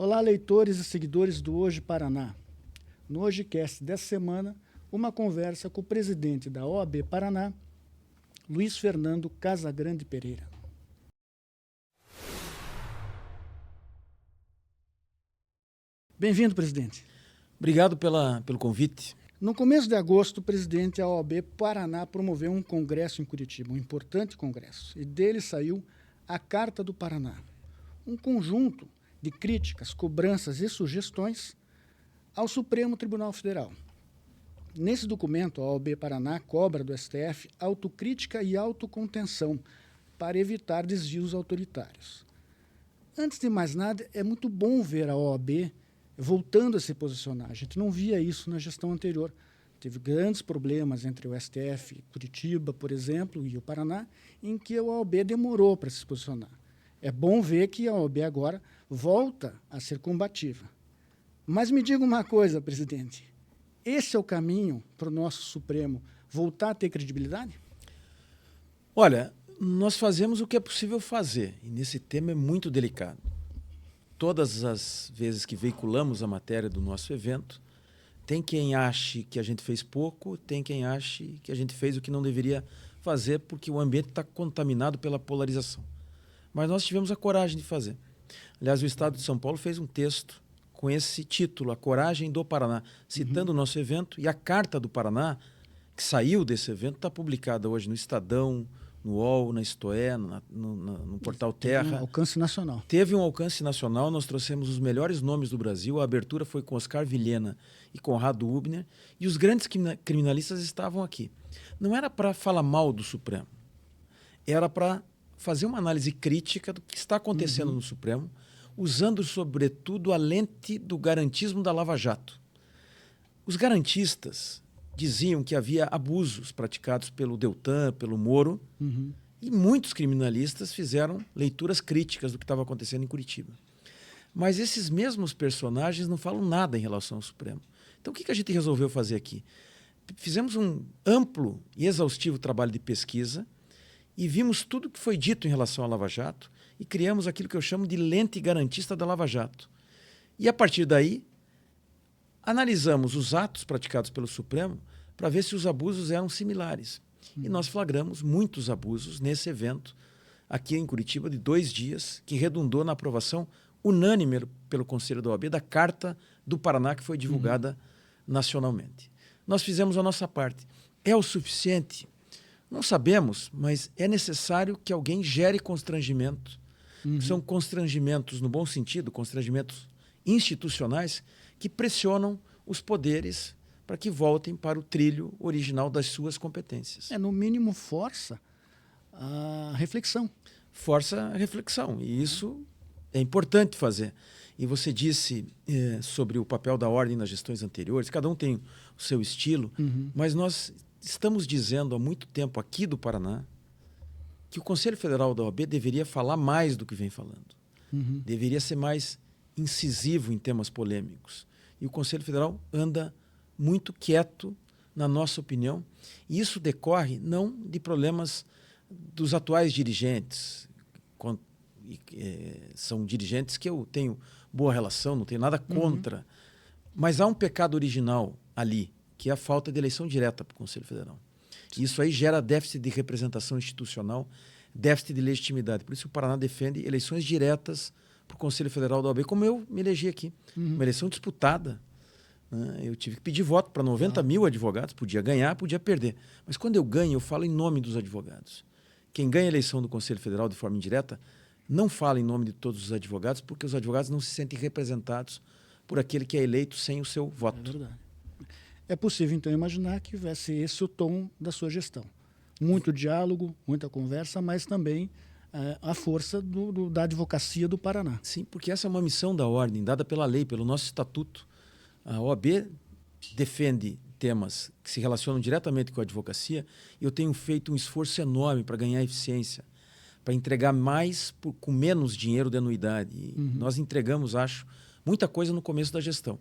Olá, leitores e seguidores do Hoje Paraná. No HojeCast dessa semana, uma conversa com o presidente da OAB Paraná, Luiz Fernando Casagrande Pereira. Bem-vindo, presidente. Obrigado pelo convite. No começo de agosto, o presidente da OAB Paraná promoveu um congresso em Curitiba, um importante congresso, e dele saiu a Carta do Paraná, um conjunto de críticas, cobranças e sugestões ao Supremo Tribunal Federal. Nesse documento, a OAB Paraná cobra do STF autocrítica e autocontenção para evitar desvios autoritários. Antes de mais nada, é muito bom ver a OAB voltando a se posicionar. A gente não via isso na gestão anterior. Teve grandes problemas entre o STF, Curitiba, por exemplo, e o Paraná, em que a OAB demorou para se posicionar. É bom ver que a OAB agora volta a ser combativa. Mas me diga uma coisa, presidente. Esse é o caminho para o nosso Supremo voltar a ter credibilidade? Olha, nós fazemos o que é possível fazer, e nesse tema é muito delicado. Todas as vezes que veiculamos a matéria do nosso evento, tem quem ache que a gente fez pouco, tem quem ache que a gente fez o que não deveria fazer porque o ambiente está contaminado pela polarização. Mas nós tivemos a coragem de fazer. Aliás, o Estado de São Paulo fez um texto com esse título, A Coragem do Paraná, citando o nosso evento, e a Carta do Paraná, que saiu desse evento, está publicada hoje no Estadão, no UOL, na Istoé, no Portal Terra. Teve um alcance nacional. Teve um alcance nacional, nós trouxemos os melhores nomes do Brasil, a abertura foi com Oscar Vilhena e Conrado Hübner, e os grandes criminalistas estavam aqui. Não era para falar mal do Supremo, era para fazer uma análise crítica do que está acontecendo no Supremo, usando, sobretudo, a lente do garantismo da Lava Jato. Os garantistas diziam que havia abusos praticados pelo Deltan, pelo Moro, e muitos criminalistas fizeram leituras críticas do que estava acontecendo em Curitiba. Mas esses mesmos personagens não falam nada em relação ao Supremo. Então, o que a gente resolveu fazer aqui? Fizemos um amplo e exaustivo trabalho de pesquisa e vimos tudo o que foi dito em relação à Lava Jato e criamos aquilo que eu chamo de lente garantista da Lava Jato. E, a partir daí, analisamos os atos praticados pelo Supremo para ver se os abusos eram similares. E nós flagramos muitos abusos nesse evento aqui em Curitiba de 2 dias, que redundou na aprovação unânime pelo Conselho da OAB da Carta do Paraná, que foi divulgada nacionalmente. Nós fizemos a nossa parte. É o suficiente? Não sabemos, mas é necessário que alguém gere constrangimento. São constrangimentos, no bom sentido, constrangimentos institucionais que pressionam os poderes para que voltem para o trilho original das suas competências. No mínimo, força a reflexão. Força a reflexão, e isso é importante fazer. E você disse sobre o papel da ordem nas gestões anteriores, cada um tem o seu estilo, mas nós estamos dizendo há muito tempo aqui do Paraná que o Conselho Federal da OAB deveria falar mais do que vem falando. Deveria ser mais incisivo em temas polêmicos. E o Conselho Federal anda muito quieto, na nossa opinião, e isso decorre não de problemas dos atuais dirigentes. São dirigentes que eu tenho boa relação, não tenho nada contra, mas há um pecado original ali, que é a falta de eleição direta para o Conselho Federal. Isso aí gera déficit de representação institucional, déficit de legitimidade. Por isso o Paraná defende eleições diretas para o Conselho Federal da OAB, como eu me elegi aqui. Uma eleição disputada. Eu tive que pedir voto para 90 mil advogados, podia ganhar, podia perder. Mas quando eu ganho, eu falo em nome dos advogados. Quem ganha a eleição do Conselho Federal de forma indireta não fala em nome de todos os advogados, porque os advogados não se sentem representados por aquele que é eleito sem o seu voto. É verdade. É possível, então, imaginar que vai ser esse o tom da sua gestão. Muito diálogo, muita conversa, mas também a força da advocacia do Paraná. Sim, porque essa é uma missão da ordem, dada pela lei, pelo nosso estatuto. A OAB defende temas que se relacionam diretamente com a advocacia e eu tenho feito um esforço enorme para ganhar eficiência, para entregar mais com menos dinheiro de anuidade. E nós entregamos, acho, muita coisa no começo da gestão.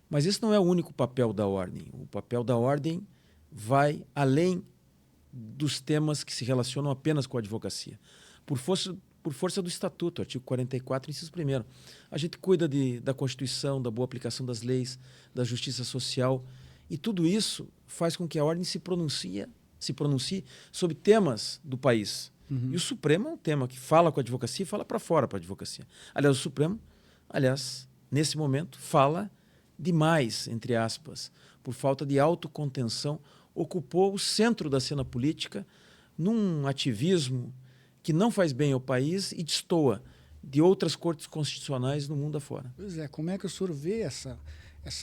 Mas esse não é o único papel da ordem. O papel da ordem vai além dos temas que se relacionam apenas com a advocacia. Por força por força do Estatuto, artigo 44, inciso 1º. A gente cuida da Constituição, da boa aplicação das leis, da justiça social, e tudo isso faz com que a ordem se pronuncie sobre temas do país. Uhum. E o Supremo é um tema que fala com a advocacia e fala para fora para a advocacia. Aliás, o Supremo, nesse momento, fala demais, entre aspas, por falta de autocontenção, ocupou o centro da cena política num ativismo que não faz bem ao país e destoa de outras cortes constitucionais no mundo afora. Pois é, como é que o senhor vê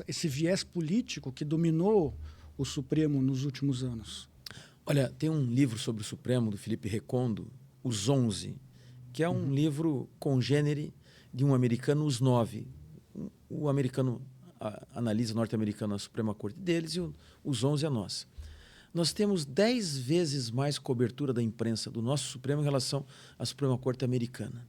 esse viés político que dominou o Supremo nos últimos anos? Olha, tem um livro sobre o Supremo, do Felipe Recondo, Os 11, que é um livro congênere de um americano, Os 9. O americano analisa, o norte-americano, a Suprema Corte deles, e Os 11 é nossa. Nós temos 10 vezes mais cobertura da imprensa do nosso Supremo em relação à Suprema Corte americana.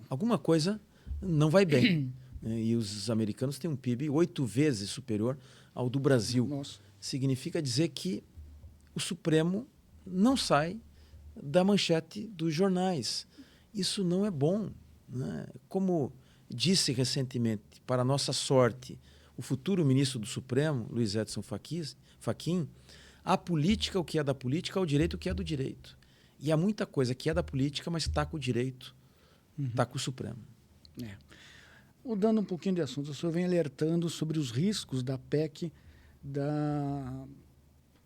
Alguma coisa não vai bem. E os americanos têm um PIB 8 vezes superior ao do Brasil. Nossa. Significa dizer que o Supremo não sai da manchete dos jornais. Isso não é bom, né? Como disse recentemente, para nossa sorte, o futuro ministro do Supremo, Luiz Edson Fachin, a política, o que é da política, o direito, o que é do direito. E há muita coisa que é da política, mas está com o direito, está com o Supremo. Mudando um pouquinho de assunto, o senhor vem alertando sobre os riscos da PEC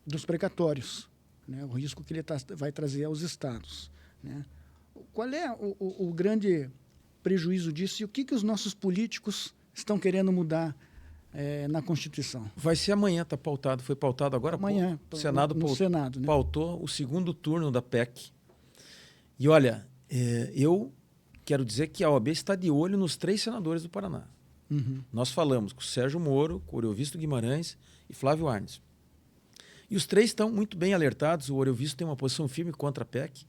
dos precatórios, né? O risco que ele vai trazer aos estados, né? Qual é o grande prejuízo disso e o que os nossos políticos estão querendo mudar na Constituição? Vai ser amanhã, está pautado. Foi pautado agora? Amanhã, o Senado Senado, né? Pautou o segundo turno da PEC. E olha, eu quero dizer que a OAB está de olho nos 3 senadores do Paraná. Uhum. Nós falamos com o Sérgio Moro, com o Oriovisto Guimarães e Flávio Arnes. E os 3 estão muito bem alertados. O Oriovisto tem uma posição firme contra a PEC,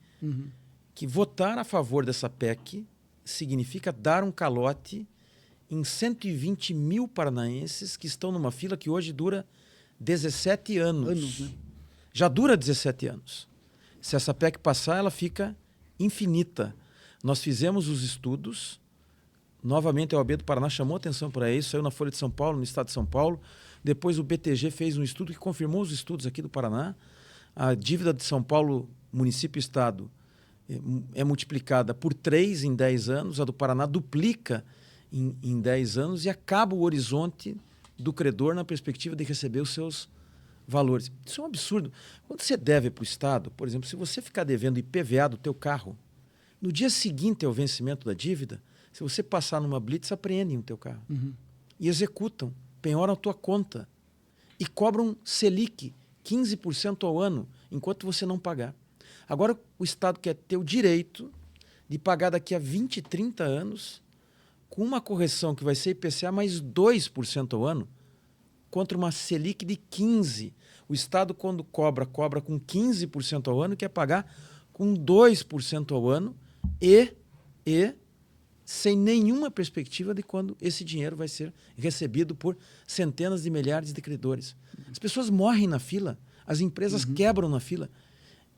que votar a favor dessa PEC significa dar um calote em 120 mil paranaenses que estão numa fila que hoje dura 17 anos. Né? Já dura 17 anos. Se essa PEC passar, ela fica infinita. Nós fizemos os estudos, novamente a OAB do Paraná chamou atenção para isso, saiu na Folha de São Paulo, no estado de São Paulo. Depois o BTG fez um estudo que confirmou os estudos aqui do Paraná. A dívida de São Paulo, município e estado, é multiplicada por 3 em 10 anos, a do Paraná duplica em 10 anos e acaba o horizonte do credor na perspectiva de receber os seus valores. Isso é um absurdo. Quando você deve para o Estado, por exemplo, se você ficar devendo IPVA do teu carro, no dia seguinte ao vencimento da dívida, se você passar numa blitz, apreendem o teu carro. E executam, penhoram a tua conta e cobram Selic 15% ao ano, enquanto você não pagar. Agora o Estado quer ter o direito de pagar daqui a 20, 30 anos com uma correção que vai ser IPCA mais 2% ao ano, contra uma Selic de 15%. O Estado, quando cobra com 15% ao ano, quer pagar com 2% ao ano e sem nenhuma perspectiva de quando esse dinheiro vai ser recebido por centenas de milhares de credores. As pessoas morrem na fila, as empresas quebram na fila.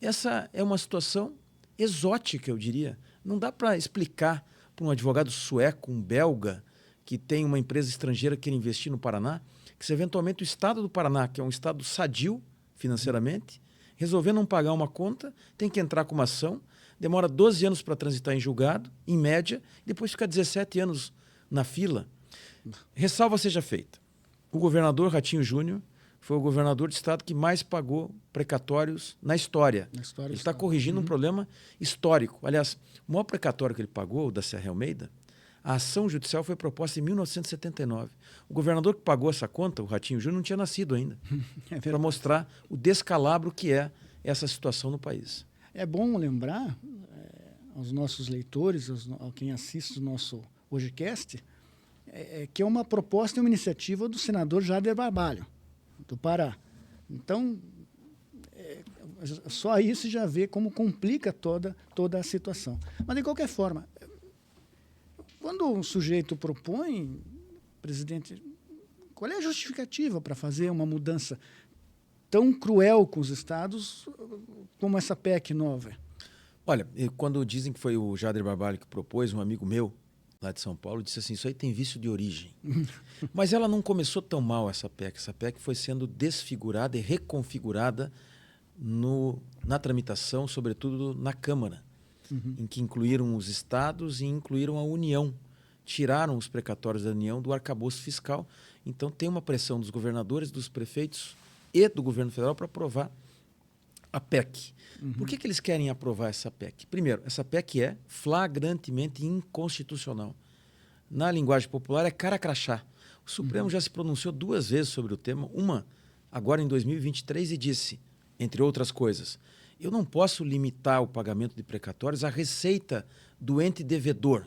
Essa é uma situação exótica, eu diria. Não dá para explicar para um advogado sueco, um belga, que tem uma empresa estrangeira que quer investir no Paraná, que se eventualmente o Estado do Paraná, que é um Estado sadio financeiramente, resolver não pagar uma conta, tem que entrar com uma ação, demora 12 anos para transitar em julgado, em média, e depois fica 17 anos na fila. Ressalva seja feita. O governador Ratinho Júnior foi o governador de estado que mais pagou precatórios na história. Ele está corrigindo um problema histórico. Aliás, o maior precatório que ele pagou, o da Serra Almeida, a ação judicial foi proposta em 1979. O governador que pagou essa conta, o Ratinho Júnior, não tinha nascido ainda. Para mostrar o descalabro que é essa situação no país. É bom lembrar aos nossos leitores, a quem assiste o nosso Hojecast, que é uma proposta e uma iniciativa do senador Jader Barbalho, do Pará. Então, só isso já vê como complica toda a situação. Mas, de qualquer forma, quando um sujeito propõe, presidente, qual é a justificativa para fazer uma mudança tão cruel com os estados como essa PEC nova? Olha, quando dizem que foi o Jader Barbalho que propôs, um amigo meu lá de São Paulo disse assim, isso aí tem vício de origem. Mas ela não começou tão mal, essa PEC. Essa PEC foi sendo desfigurada e reconfigurada na tramitação, sobretudo na Câmara, em que incluíram os estados e incluíram a União. Tiraram os precatórios da União do arcabouço fiscal. Então tem uma pressão dos governadores, dos prefeitos e do governo federal para aprovar a PEC. Por que eles querem aprovar essa PEC? Primeiro, essa PEC é flagrantemente inconstitucional. Na linguagem popular, é cara crachá. O Supremo já se pronunciou 2 vezes sobre o tema, uma agora em 2023, e disse, entre outras coisas, eu não posso limitar o pagamento de precatórios à receita do ente devedor.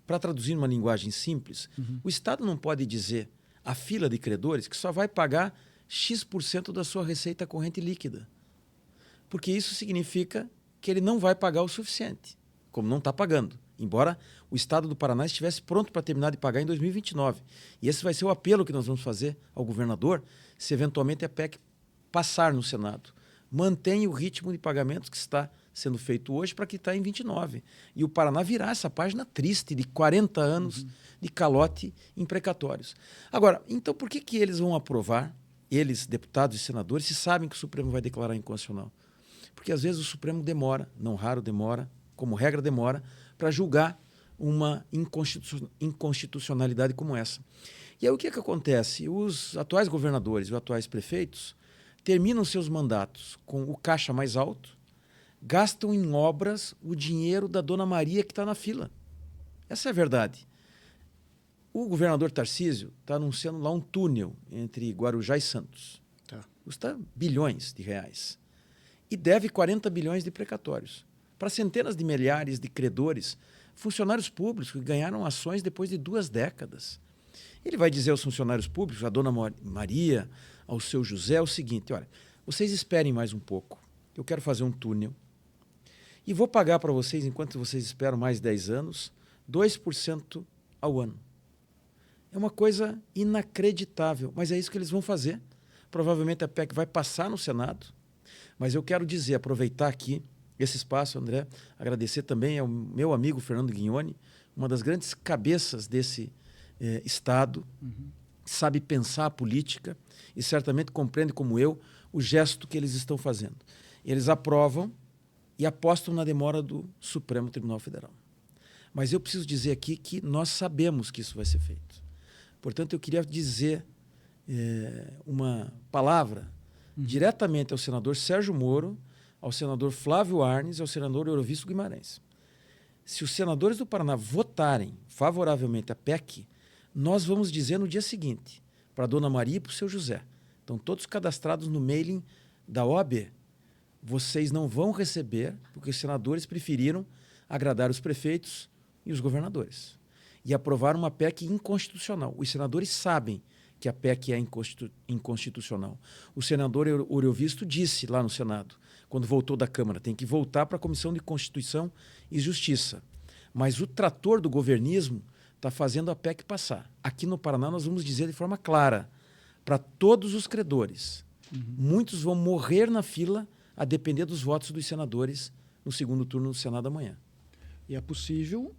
Para traduzir numa linguagem simples, o Estado não pode dizer à fila de credores que só vai pagar X% da sua receita corrente líquida. Porque isso significa que ele não vai pagar o suficiente, como não está pagando. Embora o Estado do Paraná estivesse pronto para terminar de pagar em 2029. E esse vai ser o apelo que nós vamos fazer ao governador, se eventualmente a PEC passar no Senado. Mantenha o ritmo de pagamentos que está sendo feito hoje para que está em 29. E o Paraná virar essa página triste de 40 anos de calote em precatórios. Agora, então por que eles vão aprovar, eles, deputados e senadores, se sabem que o Supremo vai declarar inconstitucional? Porque às vezes o Supremo demora, não raro demora, como regra demora, para julgar uma inconstitucionalidade como essa. E aí o que acontece? Os atuais governadores e os atuais prefeitos terminam seus mandatos com o caixa mais alto, gastam em obras o dinheiro da Dona Maria que está na fila. Essa é a verdade. O governador Tarcísio está anunciando lá um túnel entre Guarujá e Santos. Custa bilhões de reais. E deve 40 bilhões de precatórios para centenas de milhares de credores, funcionários públicos que ganharam ações depois de 2 décadas. Ele vai dizer aos funcionários públicos, à Dona Maria, ao seu José, o seguinte, olha, vocês esperem mais um pouco, eu quero fazer um túnel e vou pagar para vocês, enquanto vocês esperam mais 10 anos, 2% ao ano. É uma coisa inacreditável, mas é isso que eles vão fazer. Provavelmente a PEC vai passar no Senado, mas eu quero dizer, aproveitar aqui esse espaço, André, agradecer também ao meu amigo Fernando Guignoni, uma das grandes cabeças desse Estado, sabe pensar a política e certamente compreende, como eu, o gesto que eles estão fazendo. Eles aprovam e apostam na demora do Supremo Tribunal Federal. Mas eu preciso dizer aqui que nós sabemos que isso vai ser feito. Portanto, eu queria dizer uma palavra diretamente ao senador Sérgio Moro, ao senador Flávio Arnes e ao senador Eurovisto Guimarães. Se os senadores do Paraná votarem favoravelmente a PEC, nós vamos dizer no dia seguinte, para a Dona Maria e para o seu José, estão todos cadastrados no mailing da OAB, vocês não vão receber, porque os senadores preferiram agradar os prefeitos e os governadores. E aprovaram uma PEC inconstitucional. Os senadores sabem que a PEC é inconstitucional. O senador Eurovisto disse lá no Senado, quando voltou da Câmara, tem que voltar para a Comissão de Constituição e Justiça. Mas o trator do governismo está fazendo a PEC passar. Aqui no Paraná nós vamos dizer de forma clara, para todos os credores, muitos vão morrer na fila a depender dos votos dos senadores no segundo turno do Senado amanhã. E é possível,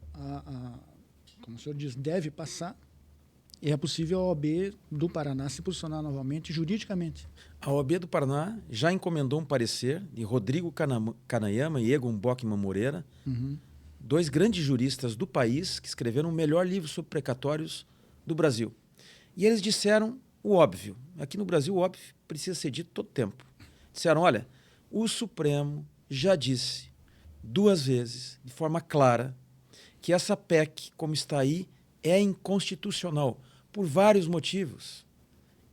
como o senhor diz, deve passar, e é possível a OAB do Paraná se posicionar novamente juridicamente. A OAB do Paraná já encomendou um parecer de Rodrigo Kanayama e Egon Bockman Moreira, 2 grandes juristas do país que escreveram o melhor livro sobre precatórios do Brasil. E eles disseram o óbvio. Aqui no Brasil o óbvio precisa ser dito todo tempo. Disseram, olha, o Supremo já disse 2 vezes, de forma clara, que essa PEC, como está aí, é inconstitucional por vários motivos,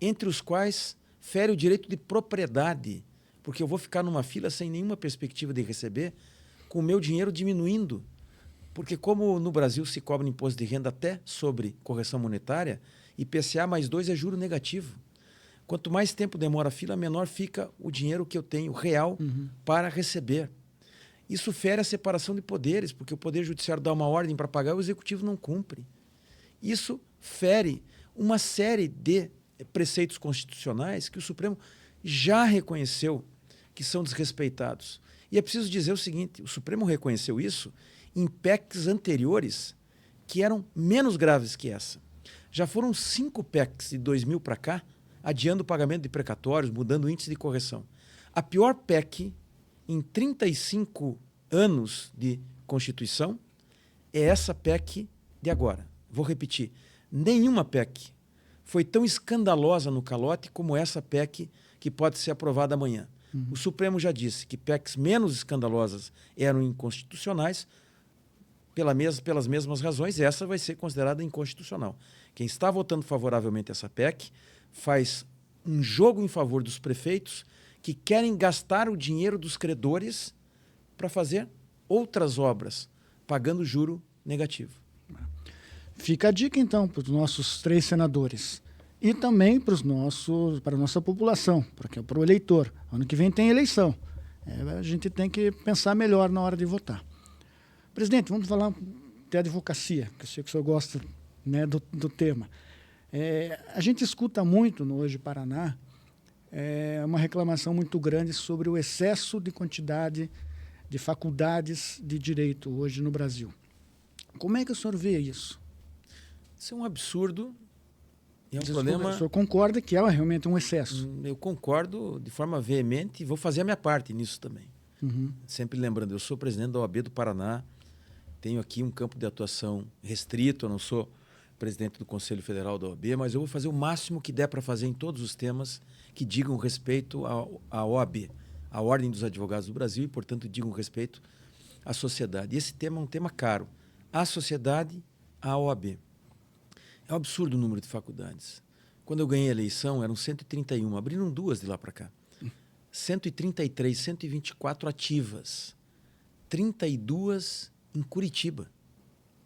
entre os quais fere o direito de propriedade, porque eu vou ficar numa fila sem nenhuma perspectiva de receber, com o meu dinheiro diminuindo. Porque como no Brasil se cobra imposto de renda até sobre correção monetária, IPCA mais 2 é juro negativo. Quanto mais tempo demora a fila, menor fica o dinheiro que eu tenho real para receber. Isso fere a separação de poderes, porque o Poder Judiciário dá uma ordem para pagar e o Executivo não cumpre. Isso fere uma série de preceitos constitucionais que o Supremo já reconheceu que são desrespeitados. E é preciso dizer o seguinte, o Supremo reconheceu isso em PECs anteriores que eram menos graves que essa. Já foram 5 PECs de 2000 para cá, adiando o pagamento de precatórios, mudando o índice de correção. A pior PEC em 35 anos de Constituição é essa PEC de agora. Vou repetir, nenhuma PEC foi tão escandalosa no calote como essa PEC que pode ser aprovada amanhã. O Supremo já disse que PECs menos escandalosas eram inconstitucionais, pelas mesmas razões, essa vai ser considerada inconstitucional. Quem está votando favoravelmente essa PEC faz um jogo em favor dos prefeitos que querem gastar o dinheiro dos credores para fazer outras obras, pagando juro negativo. Fica a dica, então, para os nossos 3 senadores. E também para a nossa população, para o eleitor. Ano que vem tem eleição. A gente tem que pensar melhor na hora de votar. Presidente, vamos falar de advocacia, que eu sei que o senhor gosta, né, do tema. A gente escuta muito no Hoje Paraná uma reclamação muito grande sobre o excesso de quantidade de faculdades de direito hoje no Brasil. Como é que o senhor vê isso? Isso é um absurdo. É um problema... O senhor concorda que é realmente um excesso? Eu concordo de forma veemente e vou fazer a minha parte nisso também. Sempre lembrando, eu sou presidente da OAB do Paraná, tenho aqui um campo de atuação restrito, eu não sou presidente do Conselho Federal da OAB, mas eu vou fazer o máximo que der para fazer em todos os temas que digam respeito à OAB, à Ordem dos Advogados do Brasil, e, portanto, digam respeito à sociedade. E esse tema é um tema caro. À sociedade, à OAB. É um absurdo o número de faculdades. Quando eu ganhei a eleição, eram 131, abriram 2 de lá para cá. 133, 124 ativas. 32 em Curitiba.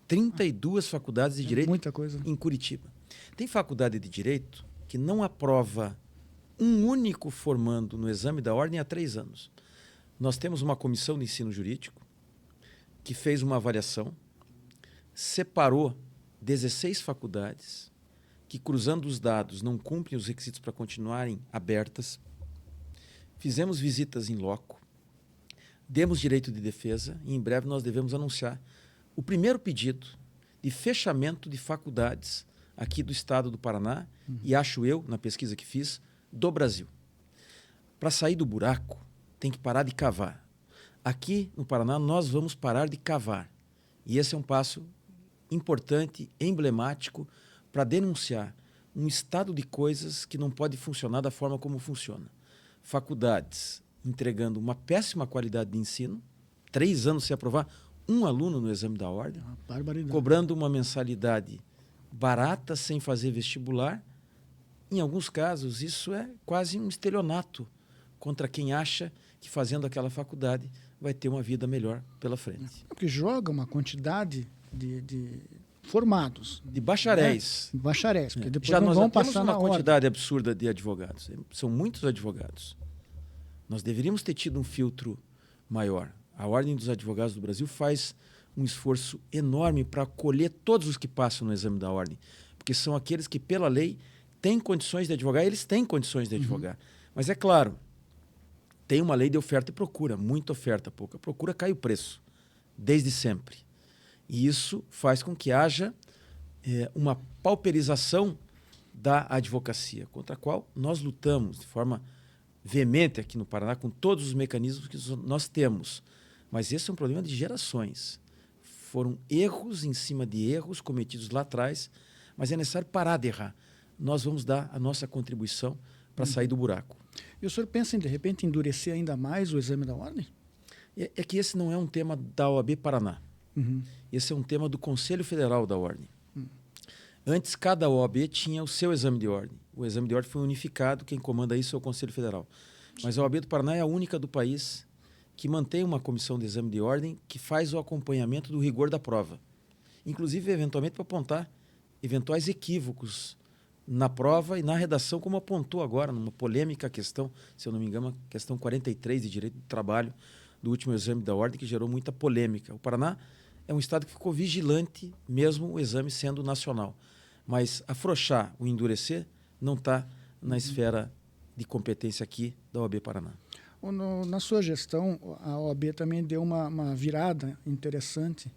32 faculdades de direito muita coisa. Em Curitiba. Tem faculdade de direito que não aprova um único formando no exame da ordem há 3 anos. Nós temos uma comissão de ensino jurídico que fez uma avaliação, separou 16 faculdades que, cruzando os dados, não cumprem os requisitos para continuarem abertas. Fizemos visitas em loco, demos direito de defesa e, em breve, nós devemos anunciar o primeiro pedido de fechamento de faculdades aqui do estado do Paraná e, acho eu, na pesquisa que fiz, do Brasil. Para sair do buraco, tem que parar de cavar. Aqui no Paraná, nós vamos parar de cavar. E esse é um passo importante, emblemático, para denunciar um estado de coisas que não pode funcionar da forma como funciona. Faculdades entregando uma péssima qualidade de ensino, 3 anos sem aprovar um aluno no exame da ordem, cobrando uma mensalidade barata sem fazer vestibular. Em alguns casos, isso é quase um estelionato contra quem acha que fazendo aquela faculdade vai ter uma vida melhor pela frente. Porque joga uma quantidade de formados. De bacharéis. Né? Bacharéis, porque depois já não nós vão temos passar uma na quantidade ordem. absurda de advogados. São muitos advogados. Nós deveríamos ter tido um filtro maior. A Ordem dos Advogados do Brasil faz um esforço enorme para acolher todos os que passam no exame da ordem, porque são aqueles que, pela lei, têm condições de advogar, eles têm condições de advogar. Mas, é claro, tem uma lei de oferta e procura, muita oferta, pouca procura, cai o preço, desde sempre. E isso faz com que haja uma pauperização da advocacia, contra a qual nós lutamos de forma veemente aqui no Paraná, com todos os mecanismos que nós temos. Mas esse é um problema de gerações. Foram erros em cima de erros cometidos lá atrás, mas é necessário parar de errar. Nós vamos dar a nossa contribuição para sair do buraco. E o senhor pensa em, de repente, endurecer ainda mais o exame da ordem? É que esse não é um tema da OAB Paraná. Esse é um tema do Conselho Federal da Ordem. Antes, cada OAB tinha o seu exame de ordem. O exame de ordem foi unificado, quem comanda isso é o Conselho Federal. Mas a OAB do Paraná é a única do país que mantém uma comissão de exame de ordem que faz o acompanhamento do rigor da prova. Inclusive, eventualmente, para apontar eventuais equívocos na prova e na redação, como apontou agora, numa polêmica questão, se eu não me engano, a questão 43 de Direito do Trabalho do último exame da ordem, que gerou muita polêmica. O Paraná é um estado que ficou vigilante, mesmo o exame sendo nacional. Mas afrouxar, o endurecer, não está na esfera de competência aqui da OAB Paraná. Na sua gestão, a OAB também deu uma virada interessante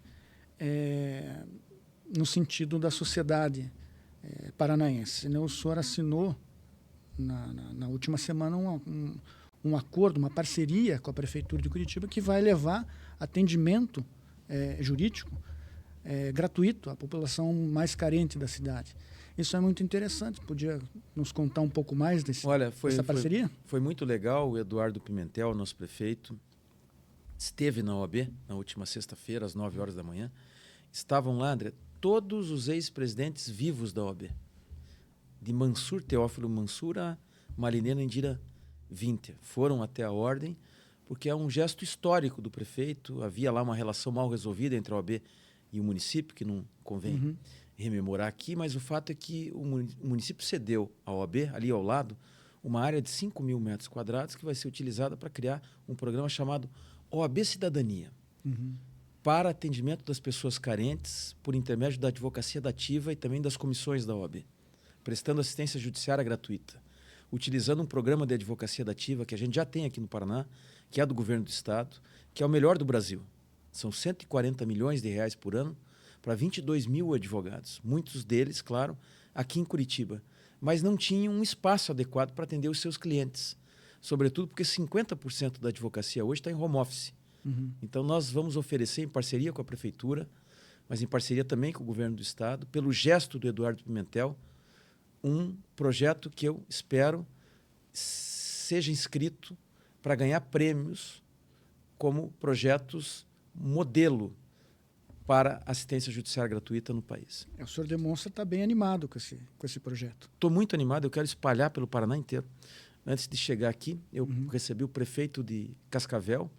no sentido da sociedade paranaense, né? O senhor assinou, na última semana, um acordo, uma parceria com a Prefeitura de Curitiba que vai levar atendimento jurídico gratuito à população mais carente da cidade. Isso é muito interessante. Podia nos contar um pouco mais dessa parceria? Foi muito legal. O Eduardo Pimentel, nosso prefeito, esteve na OAB na última sexta-feira, às 9 horas da manhã. Estavam lá, André, todos os ex-presidentes vivos da OAB. De Mansur, Teófilo Mansur, a Marilena Indira Winter. Foram até a ordem, porque é um gesto histórico do prefeito. Havia lá uma relação mal resolvida entre a OAB e o município, que não convém rememorar aqui, mas o fato é que o município cedeu à OAB, ali ao lado, uma área de 5.000 metros quadrados que vai ser utilizada para criar um programa chamado OAB Cidadania, para atendimento das pessoas carentes por intermédio da advocacia dativa e também das comissões da OAB, prestando assistência judiciária gratuita, utilizando um programa de advocacia dativa que a gente já tem aqui no Paraná, que é do governo do estado, que é o melhor do Brasil. São 140 milhões de reais por ano para 22 mil advogados, muitos deles, claro, aqui em Curitiba, mas não tinham um espaço adequado para atender os seus clientes, sobretudo porque 50% da advocacia hoje está em home office. Então, nós vamos oferecer, em parceria com a Prefeitura, mas em parceria também com o governo do estado, pelo gesto do Eduardo Pimentel, um projeto que eu espero seja inscrito para ganhar prêmios como projetos modelo para assistência judiciária gratuita no país. O senhor demonstra estar bem animado com esse projeto. Estou muito animado, eu quero espalhar pelo Paraná inteiro. Antes de chegar aqui, eu recebi o prefeito de Cascavel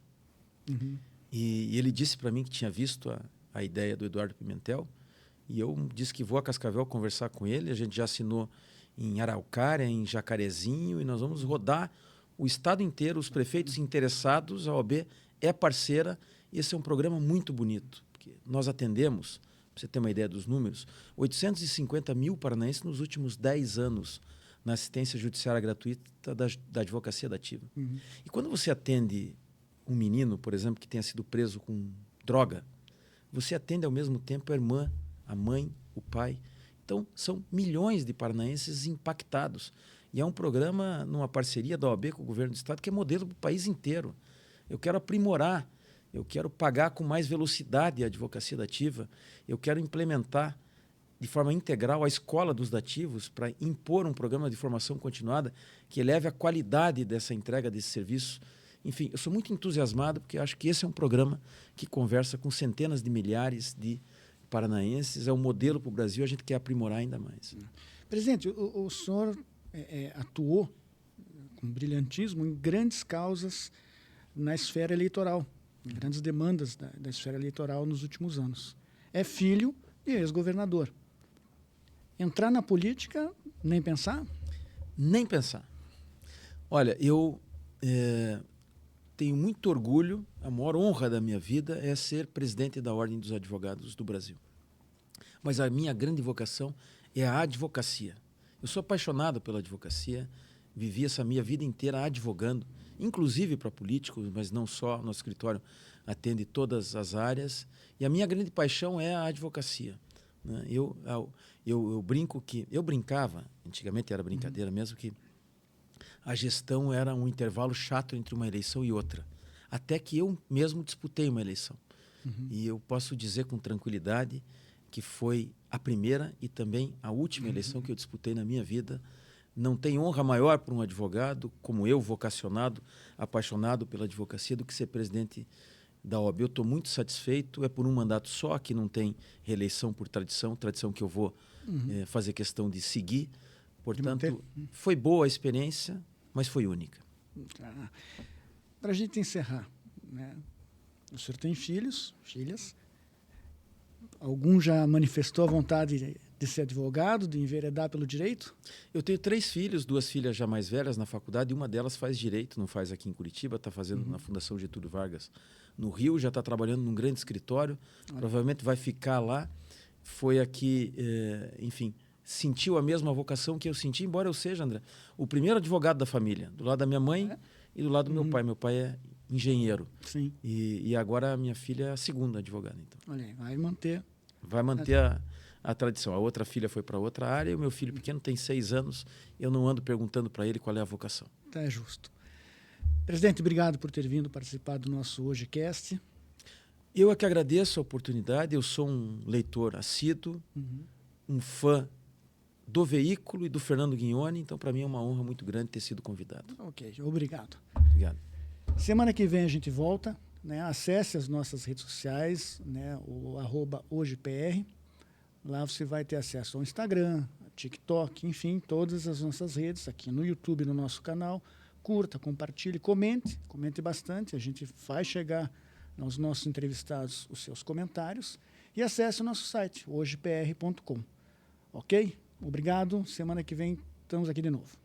e ele disse para mim que tinha visto a ideia do Eduardo Pimentel e eu disse que vou a Cascavel conversar com ele. A gente já assinou em Araucária, em Jacarezinho, e nós vamos rodar o estado inteiro, os prefeitos interessados. A OAB é parceira. Esse é um programa muito bonito, porque nós atendemos, para você ter uma ideia dos números, 850 mil paranaenses nos últimos 10 anos na assistência judiciária gratuita da advocacia dativa. E quando você atende um menino, por exemplo, que tenha sido preso com droga, você atende ao mesmo tempo a irmã, a mãe, o pai. Então, são milhões de paranaenses impactados. E é um programa, numa parceria da OAB com o governo do estado, que é modelo para o país inteiro. Eu quero aprimorar, eu quero pagar com mais velocidade a advocacia dativa, eu quero implementar de forma integral a escola dos dativos para impor um programa de formação continuada que eleve a qualidade dessa entrega desse serviço. Enfim, eu sou muito entusiasmado porque acho que esse é um programa que conversa com centenas de milhares de paranaenses, é um modelo para o Brasil, a gente quer aprimorar ainda mais. Presidente, o senhor atuou com brilhantismo em grandes causas na esfera eleitoral, em grandes demandas da esfera eleitoral nos últimos anos. É filho de ex-governador. Entrar na política, nem pensar? Nem pensar. Olha, eu tenho muito orgulho, a maior honra da minha vida é ser presidente da Ordem dos Advogados do Brasil. Mas a minha grande vocação é a advocacia. Eu sou apaixonado pela advocacia, vivi essa minha vida inteira advogando, inclusive para políticos, mas não só. Nosso escritório atende todas as áreas. E a minha grande paixão é a advocacia, né? Eu brinco que... Eu brincava, antigamente era brincadeira mesmo, que a gestão era um intervalo chato entre uma eleição e outra. Até que eu mesmo disputei uma eleição. E eu posso dizer com tranquilidade que foi a primeira e também a última eleição que eu disputei na minha vida. Não tem honra maior para um advogado, como eu, vocacionado, apaixonado pela advocacia, do que ser presidente da OAB. Eu estou muito satisfeito, é por um mandato só, que não tem reeleição por tradição que eu vou fazer questão de seguir. Portanto, foi boa a experiência, mas foi única. Para a gente encerrar, né? O senhor tem filhas? Algum já manifestou a vontade de ser advogado, de enveredar pelo direito? Eu tenho 3 filhos, 2 filhas já mais velhas na faculdade, e uma delas faz direito, não faz aqui em Curitiba, está fazendo na Fundação Getúlio Vargas no Rio, já está trabalhando num grande escritório, provavelmente vai ficar lá. Foi aqui, enfim, sentiu a mesma vocação que eu senti, embora eu seja, André, o primeiro advogado da família. Do lado da minha mãe, e do lado do meu pai. Meu pai é engenheiro. Sim. E agora a minha filha é a segunda advogada. Então. Olha aí, vai manter. Vai manter a tradição. A outra filha foi para outra área e o meu filho pequeno tem 6 anos. Eu não ando perguntando para ele qual é a vocação. Tá, é justo. Presidente, obrigado por ter vindo participar do nosso HojeCast. Eu é que agradeço a oportunidade. Eu sou um leitor assíduo, um fã do veículo e do Fernando Guignoni. Então, para mim, é uma honra muito grande ter sido convidado. Ok, obrigado. Obrigado. Semana que vem a gente volta. Né? Acesse as nossas redes sociais, né? O @hojepr. Lá você vai ter acesso ao Instagram, TikTok, enfim, todas as nossas redes, aqui no YouTube, no nosso canal. Curta, compartilhe, comente bastante. A gente faz chegar aos nossos entrevistados os seus comentários. E acesse o nosso site, hojepr.com. Ok? Obrigado. Semana que vem estamos aqui de novo.